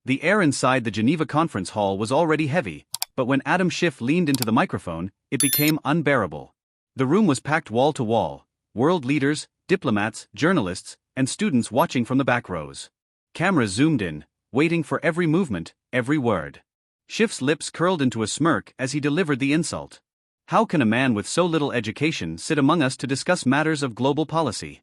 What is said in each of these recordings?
The air inside the Geneva conference hall was already heavy, but when Schiff leaned into the microphone, it became unbearable. The room was packed wall to wall, world leaders, diplomats, journalists, and students watching from the back rows. Cameras zoomed in, waiting for every movement, every word. Schiff's lips curled into a smirk as he delivered the insult. How can a man with so little education sit among us to discuss matters of global policy?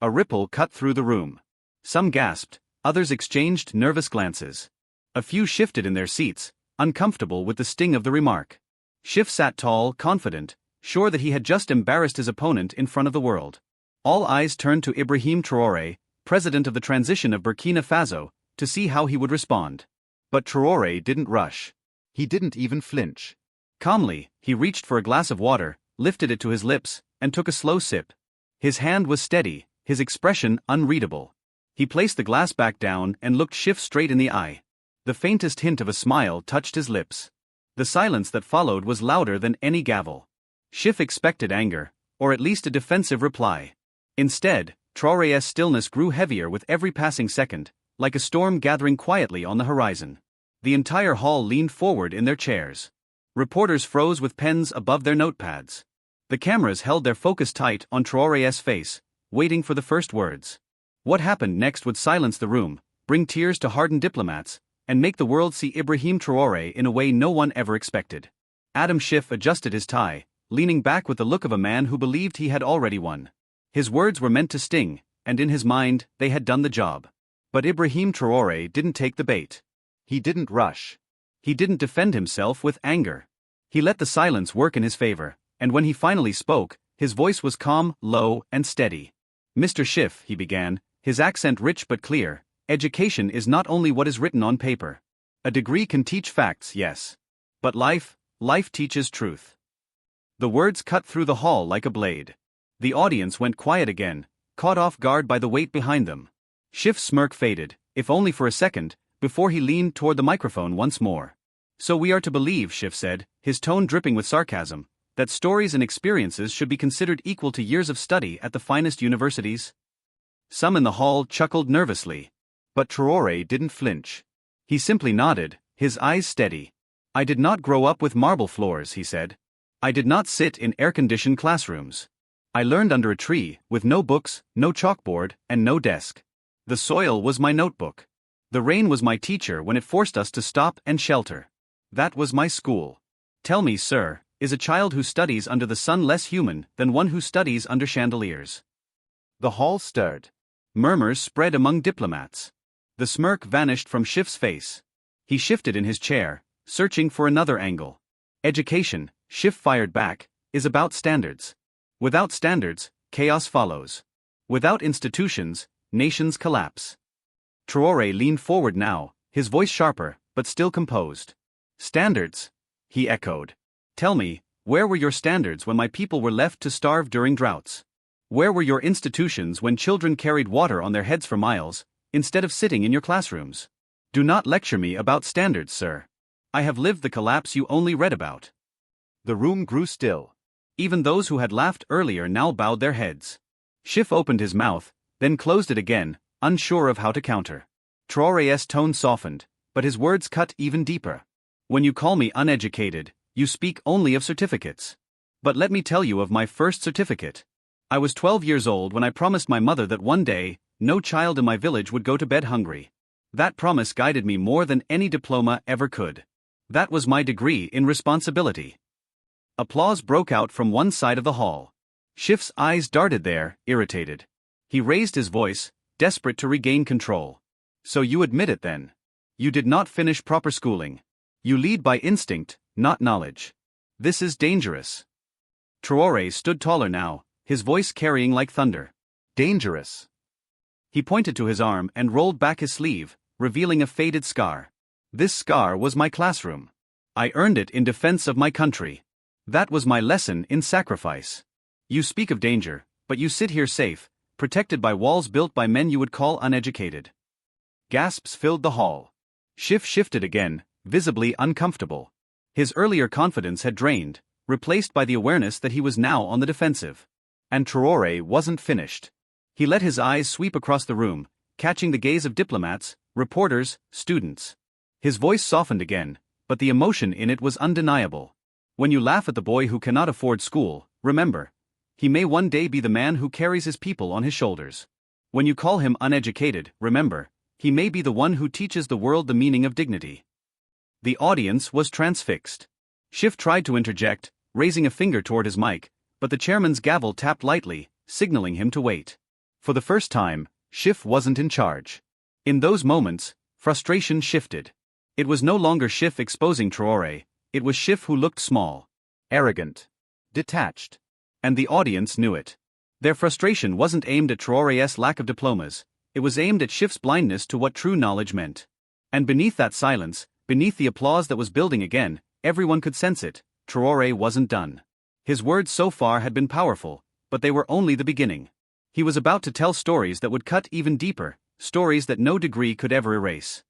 A ripple cut through the room. Some gasped, others exchanged nervous glances. A few shifted in their seats, uncomfortable with the sting of the remark. Schiff sat tall, confident, sure that he had just embarrassed his opponent in front of the world. All eyes turned to Ibrahim Traoré, president of the transition of Burkina Faso, to see how he would respond. But Traoré didn't rush. He didn't even flinch. Calmly, he reached for a glass of water, lifted it to his lips, and took a slow sip. His hand was steady, his expression unreadable. He placed the glass back down and looked Schiff straight in the eye. The faintest hint of a smile touched his lips. The silence that followed was louder than any gavel. Schiff expected anger, or at least a defensive reply. Instead, Traoré's stillness grew heavier with every passing second, like a storm gathering quietly on the horizon. The entire hall leaned forward in their chairs. Reporters froze with pens above their notepads. The cameras held their focus tight on Traoré's face, waiting for the first words. What happened next would silence the room, bring tears to hardened diplomats, and make the world see Ibrahim Traoré in a way no one ever expected. Schiff adjusted his tie, leaning back with the look of a man who believed he had already won. His words were meant to sting, and in his mind, they had done the job. But Ibrahim Traoré didn't take the bait. He didn't rush. He didn't defend himself with anger. He let the silence work in his favor, and when he finally spoke, his voice was calm, low, and steady. "Mr. Schiff," he began, his accent rich but clear, "education is not only what is written on paper. A degree can teach facts, yes. But life teaches truth." The words cut through the hall like a blade. The audience went quiet again, caught off guard by the weight behind them. Schiff's smirk faded, if only for a second, before he leaned toward the microphone once more. "So we are to believe," Schiff said, his tone dripping with sarcasm, "that stories and experiences should be considered equal to years of study at the finest universities?" Some in the hall chuckled nervously. But Traoré didn't flinch. He simply nodded, his eyes steady. "I did not grow up with marble floors," he said. "I did not sit in air-conditioned classrooms. I learned under a tree, with no books, no chalkboard, and no desk. The soil was my notebook. The rain was my teacher when it forced us to stop and shelter. That was my school. Tell me, sir, is a child who studies under the sun less human than one who studies under chandeliers?" The hall stirred. Murmurs spread among diplomats. The smirk vanished from Schiff's face. He shifted in his chair, searching for another angle. "Education," Schiff fired back, "is about standards. Without standards, chaos follows. Without institutions, nations collapse." Traoré leaned forward now, his voice sharper, but still composed. "Standards?" he echoed. "Tell me, where were your standards when my people were left to starve during droughts? Where were your institutions when children carried water on their heads for miles, instead of sitting in your classrooms? Do not lecture me about standards, sir. I have lived the collapse you only read about." The room grew still. Even those who had laughed earlier now bowed their heads. Schiff opened his mouth, then closed it again, unsure of how to counter. Traoré's tone softened, but his words cut even deeper. "When you call me uneducated, you speak only of certificates. But let me tell you of my first certificate. I was 12 years old when I promised my mother that one day, no child in my village would go to bed hungry. That promise guided me more than any diploma ever could. That was my degree in responsibility." Applause broke out from one side of the hall. Schiff's eyes darted there, irritated. He raised his voice, desperate to regain control. "So you admit it then? You did not finish proper schooling. You lead by instinct, not knowledge. This is dangerous." Traoré stood taller now, his voice carrying like thunder. "Dangerous." He pointed to his arm and rolled back his sleeve, revealing a faded scar. "This scar was my classroom. I earned it in defense of my country. That was my lesson in sacrifice. You speak of danger, but you sit here safe, protected by walls built by men you would call uneducated." Gasps filled the hall. Schiff shifted again, visibly uncomfortable. His earlier confidence had drained, replaced by the awareness that he was now on the defensive. And Traoré wasn't finished. He let his eyes sweep across the room, catching the gaze of diplomats, reporters, students. His voice softened again, but the emotion in it was undeniable. When you laugh at the boy who cannot afford school, remember, he may one day be the man who carries his people on his shoulders. When you call him uneducated, remember, he may be the one who teaches the world the meaning of dignity. The audience was transfixed. Schiff tried to interject, raising a finger toward his mic, but the chairman's gavel tapped lightly, signaling him to wait. For the first time, Schiff wasn't in charge. In those moments, frustration shifted. It was no longer Schiff exposing Traore, it was Schiff who looked small, arrogant, detached. And the audience knew it. Their frustration wasn't aimed at Traore's lack of diplomas, it was aimed at Schiff's blindness to what true knowledge meant. And beneath that silence, beneath the applause that was building again, everyone could sense it, Traore wasn't done. His words so far had been powerful, but they were only the beginning. He was about to tell stories that would cut even deeper, stories that no degree could ever erase.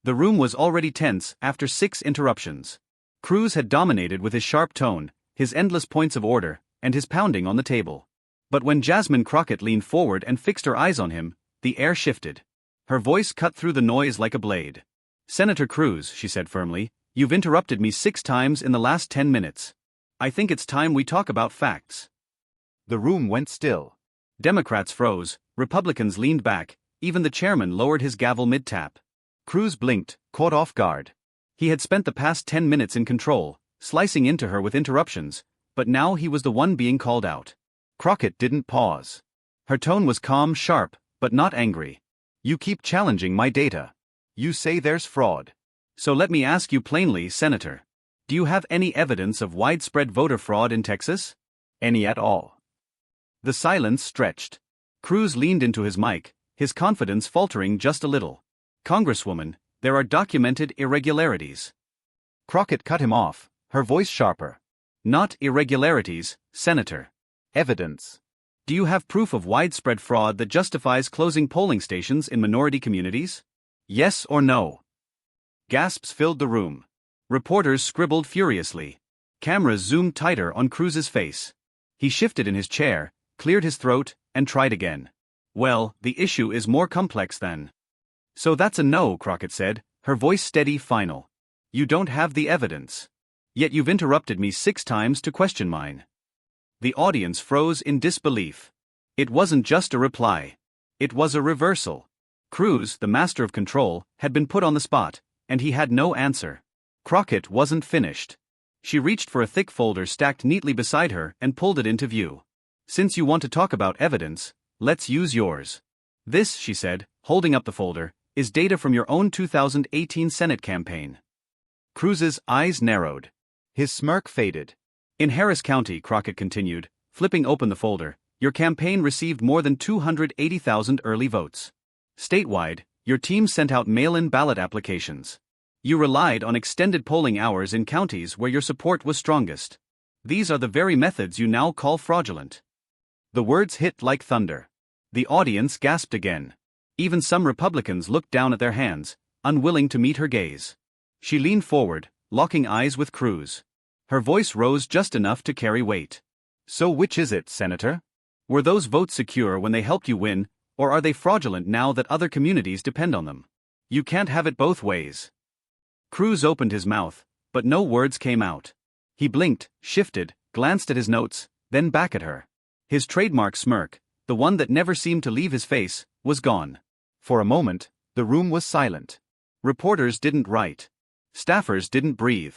The room was already tense after 6 interruptions. Cruz had dominated with his sharp tone, his endless points of order, and his pounding on the table. But when Jasmine Crockett leaned forward and fixed her eyes on him, the air shifted. Her voice cut through the noise like a blade. "Senator Cruz," she said firmly, "you've interrupted me 6 times in the last 10 minutes. I think it's time we talk about facts." The room went still. Democrats froze, Republicans leaned back, even the chairman lowered his gavel mid-tap. Cruz blinked, caught off guard. He had spent the past 10 minutes in control, slicing into her with interruptions, but now he was the one being called out. Crockett didn't pause. Her tone was calm, sharp, but not angry. "You keep challenging my data. You say there's fraud. So let me ask you plainly, Senator. Do you have any evidence of widespread voter fraud in Texas? Any at all?" The silence stretched. Cruz leaned into his mic, his confidence faltering just a little. "Congresswoman, there are documented irregularities." Crockett cut him off, her voice sharper. "Not irregularities, Senator. Evidence. Do you have proof of widespread fraud that justifies closing polling stations in minority communities? Yes or no?" Gasps filled the room. Reporters scribbled furiously. Cameras zoomed tighter on Cruz's face. He shifted in his chair, cleared his throat, and tried again. "Well, the issue is more complex than." "So that's a no," Crockett said, her voice steady, final. "You don't have the evidence. Yet you've interrupted me 6 times to question mine." The audience froze in disbelief. It wasn't just a reply. It was a reversal. Cruz, the master of control, had been put on the spot, and he had no answer. Crockett wasn't finished. She reached for a thick folder stacked neatly beside her and pulled it into view. "Since you want to talk about evidence, let's use yours. This," she said, holding up the folder, "is data from your own 2018 Senate campaign." Cruz's eyes narrowed. His smirk faded. "In Harris County," Crockett continued, flipping open the folder, "your campaign received more than 280,000 early votes. Statewide, your team sent out mail-in ballot applications. You relied on extended polling hours in counties where your support was strongest. These are the very methods you now call fraudulent." The words hit like thunder. The audience gasped again. Even some Republicans looked down at their hands, unwilling to meet her gaze. She leaned forward, locking eyes with Cruz. Her voice rose just enough to carry weight. "So which is it, Senator? Were those votes secure when they helped you win, or are they fraudulent now that other communities depend on them? You can't have it both ways." Cruz opened his mouth, but no words came out. He blinked, shifted, glanced at his notes, then back at her. His trademark smirk, the one that never seemed to leave his face, was gone. For a moment, the room was silent. Reporters didn't write. Staffers didn't breathe.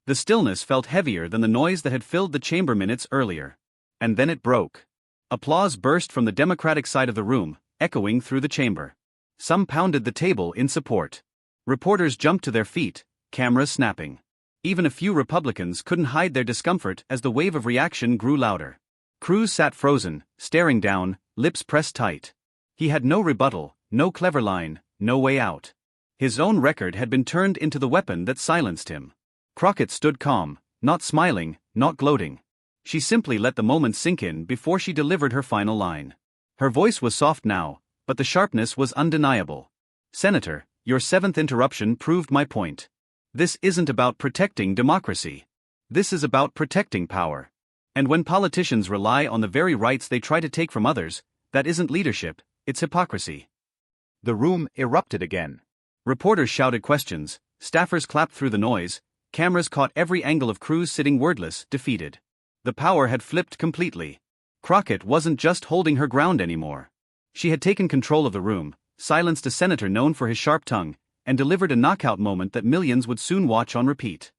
The stillness felt heavier than the noise that had filled the chamber minutes earlier. And then it broke. Applause burst from the Democratic side of the room, echoing through the chamber. Some pounded the table in support. Reporters jumped to their feet, cameras snapping. Even a few Republicans couldn't hide their discomfort as the wave of reaction grew louder. Cruz sat frozen, staring down, lips pressed tight. He had no rebuttal, no clever line, no way out. His own record had been turned into the weapon that silenced him. Crockett stood calm, not smiling, not gloating. She simply let the moment sink in before she delivered her final line. Her voice was soft now, but the sharpness was undeniable. "Senator, your 7th interruption proved my point. This isn't about protecting democracy. This is about protecting power. And when politicians rely on the very rights they try to take from others, that isn't leadership, it's hypocrisy." The room erupted again. Reporters shouted questions, staffers clapped through the noise, cameras caught every angle of Cruz sitting wordless, defeated. The power had flipped completely. Crockett wasn't just holding her ground anymore. She had taken control of the room, silenced a senator known for his sharp tongue, and delivered a knockout moment that millions would soon watch on repeat.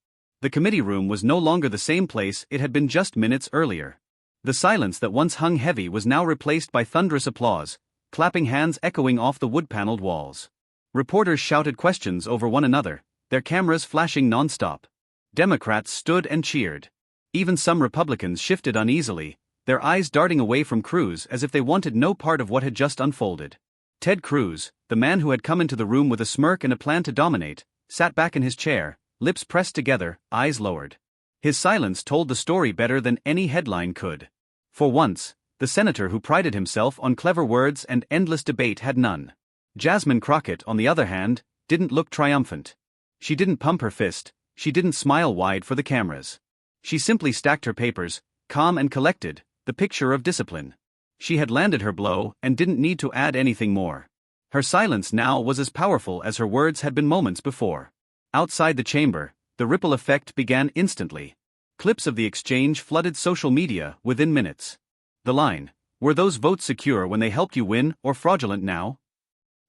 The committee room was no longer the same place it had been just minutes earlier. The silence that once hung heavy was now replaced by thunderous applause, clapping hands echoing off the wood-paneled walls. Reporters shouted questions over one another, their cameras flashing non-stop. Democrats stood and cheered. Even some Republicans shifted uneasily, their eyes darting away from Cruz as if they wanted no part of what had just unfolded. Ted Cruz, the man who had come into the room with a smirk and a plan to dominate, sat back in his chair, lips pressed together, eyes lowered. His silence told the story better than any headline could. For once, the senator who prided himself on clever words and endless debate had none. Jasmine Crockett, on the other hand, didn't look triumphant. She didn't pump her fist, she didn't smile wide for the cameras. She simply stacked her papers, calm and collected, the picture of discipline. She had landed her blow and didn't need to add anything more. Her silence now was as powerful as her words had been moments before. Outside the chamber, the ripple effect began instantly. Clips of the exchange flooded social media within minutes. The line, "Were those votes secure when they helped you win or fraudulent now?"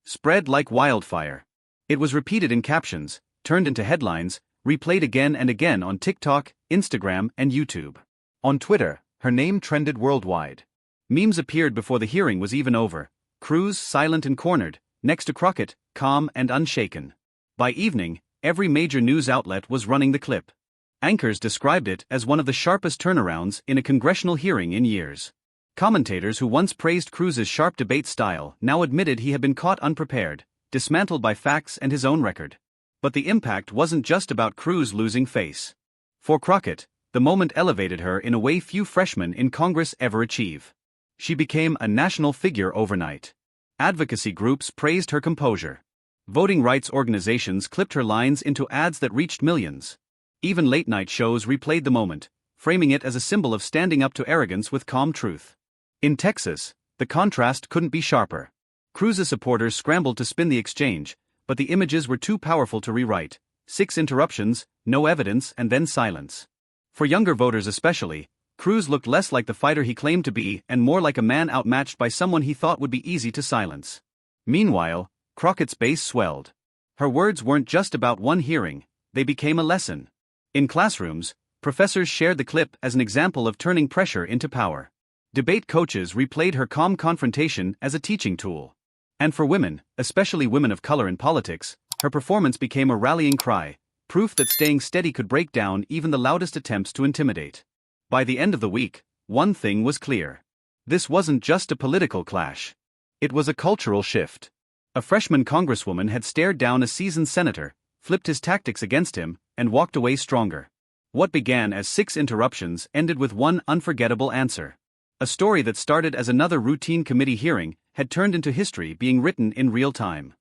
spread like wildfire. It was repeated in captions, turned into headlines, replayed again and again on TikTok, Instagram, and YouTube. On Twitter, her name trended worldwide. Memes appeared before the hearing was even over. Cruz silent and cornered, next to Crockett, calm and unshaken. By evening, every major news outlet was running the clip. Anchors described it as one of the sharpest turnarounds in a congressional hearing in years. Commentators who once praised Cruz's sharp debate style now admitted he had been caught unprepared, dismantled by facts and his own record. But the impact wasn't just about Cruz losing face. For Crockett, the moment elevated her in a way few freshmen in Congress ever achieve. She became a national figure overnight. Advocacy groups praised her composure. Voting rights organizations clipped her lines into ads that reached millions. Even late-night shows replayed the moment, framing it as a symbol of standing up to arrogance with calm truth. In Texas, the contrast couldn't be sharper. Cruz's supporters scrambled to spin the exchange, but the images were too powerful to rewrite. 6 interruptions, no evidence, and then silence. For younger voters especially, Cruz looked less like the fighter he claimed to be and more like a man outmatched by someone he thought would be easy to silence. Meanwhile, Crockett's base swelled. Her words weren't just about one hearing, they became a lesson. In classrooms, professors shared the clip as an example of turning pressure into power. Debate coaches replayed her calm confrontation as a teaching tool. And for women, especially women of color in politics, her performance became a rallying cry, proof that staying steady could break down even the loudest attempts to intimidate. By the end of the week, one thing was clear. This wasn't just a political clash. It was a cultural shift. A freshman congresswoman had stared down a seasoned senator, flipped his tactics against him, and walked away stronger. What began as 6 interruptions ended with one unforgettable answer. A story that started as another routine committee hearing had turned into history being written in real time.